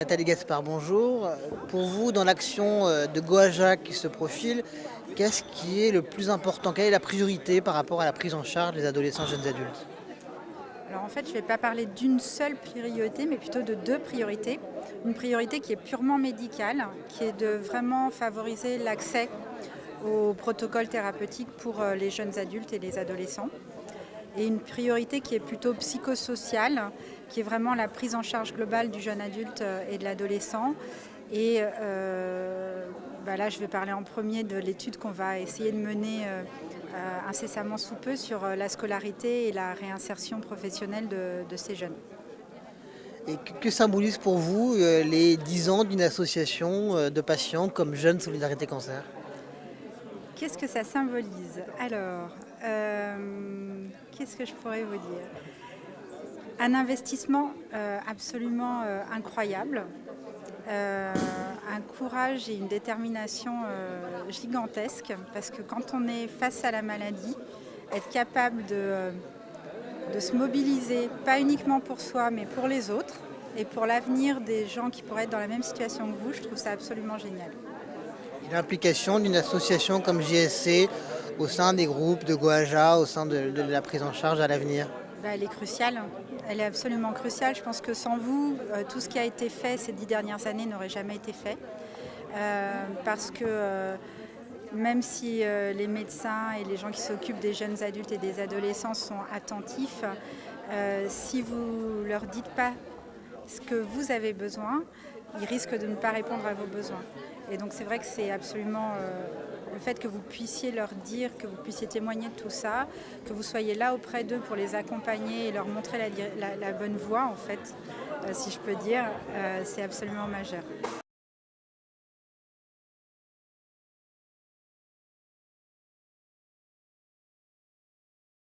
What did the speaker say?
Nathalie Gaspard, bonjour. Pour vous, dans l'action de Goaja qui se profile, qu'est-ce qui est le plus important? Quelle est la priorité par rapport à la prise en charge des adolescents et jeunes adultes? Alors en fait, je ne vais pas parler d'une seule priorité, mais plutôt de deux priorités. Une priorité qui est purement médicale, qui est de vraiment favoriser l'accès aux protocoles thérapeutiques pour les jeunes adultes et les adolescents. Et une priorité qui est plutôt psychosociale, qui est vraiment la prise en charge globale du jeune adulte et de l'adolescent. Et là, je vais parler en premier de l'étude qu'on va essayer de mener incessamment sous peu sur la scolarité et la réinsertion professionnelle de ces jeunes. Et que symbolise pour vous les 10 ans d'une association de patients comme Jeunes Solidarité Cancer? Qu'est-ce que ça symbolise? Alors, qu'est-ce que je pourrais vous dire? Un investissement absolument incroyable, un courage et une détermination gigantesques, parce que quand on est face à la maladie, être capable de se mobiliser, pas uniquement pour soi, mais pour les autres, et pour l'avenir des gens qui pourraient être dans la même situation que vous, je trouve ça absolument génial. Et l'implication d'une association comme JSC au sein des groupes de Goaja, au sein de la prise en charge à l'avenir? Elle est cruciale, elle est absolument cruciale. Je pense que sans vous, tout ce qui a été fait ces 10 dernières années n'aurait jamais été fait. Parce que même si les médecins et les gens qui s'occupent des jeunes adultes et des adolescents sont attentifs, si vous ne leur dites pas ce que vous avez besoin, ils risquent de ne pas répondre à vos besoins. Et donc c'est vrai que c'est absolument le fait que vous puissiez leur dire, que vous puissiez témoigner de tout ça, que vous soyez là auprès d'eux pour les accompagner et leur montrer la bonne voie, en fait, si je peux dire, c'est absolument majeur.